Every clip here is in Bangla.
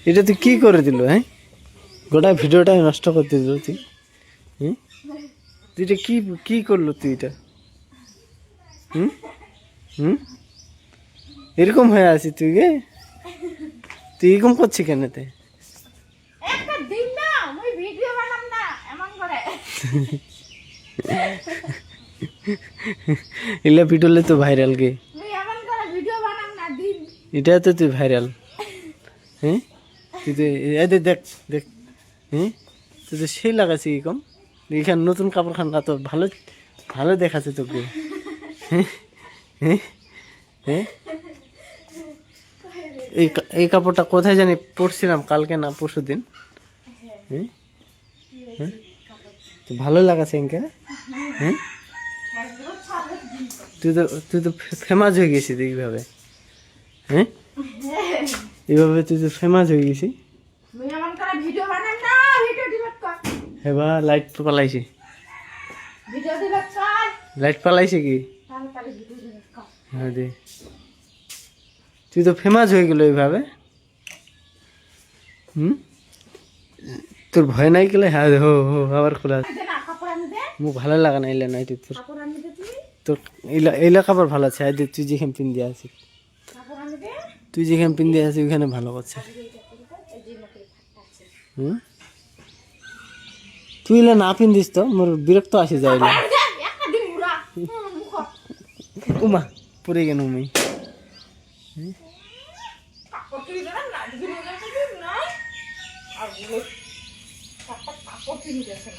এটা তুই কি করে দিল? হ্যাঁ, গোটা ভিডিওটা নষ্ট করতে দিল তুই। হুম, তুই এটা কি কি করলো তুই এটা? হুম হুম, এরকম হয়ে আছিস তুই গে? তুই এরকম করছিস কেন? তে একটা দিন না মই ভিডিও বানাম না এমন করে এলা ভিডিওলে তো ভাইরাল গে। মই এমন করে ভিডিও বানাম না দিন। এটা তো তুই ভাইরাল। হ্যাঁ, তুই তো এই দেখ দেখ। হ্যাঁ, তুই তো সেই লাগাচ্ছি এরকম। এখানে নতুন কাপড় খান তো ভালো ভালো দেখাচ্ছে তোকে। হ্যাঁ হ্যাঁ হ্যাঁ, এই কাপড়টা কোথায় জানি পরছিলাম কালকে না পরশু দিন। হ্যাঁ হ্যাঁ, তো ভালো লাগাচ্ছে ইনকে। হ্যাঁ, তুই তো ফেমাস হয়ে গেছিস এইভাবে। হ্যাঁ, এইভাবে তুই তো ফেমাস হয়ে গেছিস। মই এমন করে ভিডিও বানাম না, ভিডিও ডিলিট কর। এবার লাইট পালাইছে। ভিডিও ডিলিট কর। লাইট পালাইছে কি? তাহলে ভিডিও ডিলিট কর। হ্যাঁ দে, তুই তো ফেমাস হয়ে গেল এইভাবে। হুম, তোর ভয় নাই গেলে? হ্যাঁ হো হো আবার খোলা। দে না কাপড় আনি দে। মুখ ভালো লাগা না এলে নাই তোর। কাপড় আনি দে তুই। তোর এলা কাপড় ভালো আছে। আজ তুই যেখানে পিন দিয়ে আছিস, কাপড় আনি দে। তুই যেখানে পিন দিয়ে আছিস ওইখানে ভালো করছে। এই যে মকে আছে। হুম, তুই এলা না পিন দিস তো মোর বিরক্ত আসি যায়। কাপড় আনি দে একটা দিন উড়া। মুখ উমা পড়ে গেল মুই। কাপড় তুই দে না দিন উড়া দিন না। আর বল কাপড় তুই দিছ না।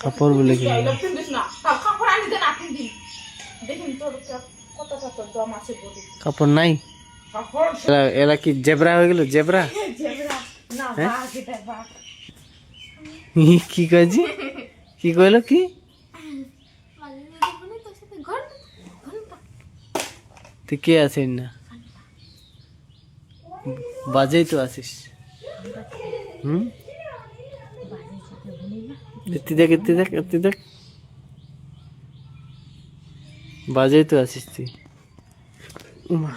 কাপড় বলে কি? এই লোক দিস না। কাপড় আনি দে না আপনি দিন। দেখুন তোর কত কত দম আছে বলি। কাপড় নাই? কাপড় এলা কি জেব্রা হয়ে গেল? জেব্রা জেবরা না বাঘ এটা বাঘ। কি কইছি? কি কইলো কি? তুই কে আছিস না? বাজেই তো আছিস। হুম, তুই দেখ তুই দেখ তুই দেখ, বাজেই তো আছিস তুই। উমা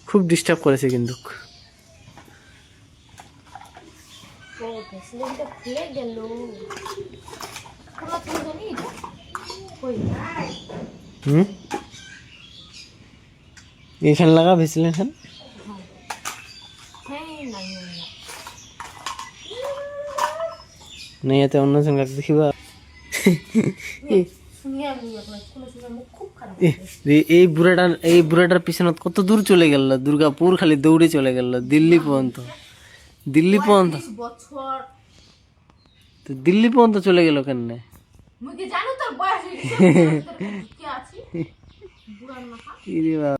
খুব ডিস্টার্ব করেছে কিন্তু। ও ভেসলিনটা খুলে গেল। কোলা তুই জানি এটা কই হুম, এখানে লাগা ভেসলিন খান। হ্যাঁ নাই নেই এতে অন্য সঙ্গে দেখিবা। শুনি আমি আপনার কোলা শুনে মুখ খুব খারাপ। এই বুড়াটার পিছনে কত দূর চলে গেল? দুর্গাপুর খালি দৌড়ে চলে গেল দিল্লি পর্যন্ত। দিল্লি পর্যন্ত 20 বছর তো দিল্লি পর্যন্ত চলে গেল কেন? মুই কি জানো তোর বয়স হইছে কি আছি বুড়ার মাথা।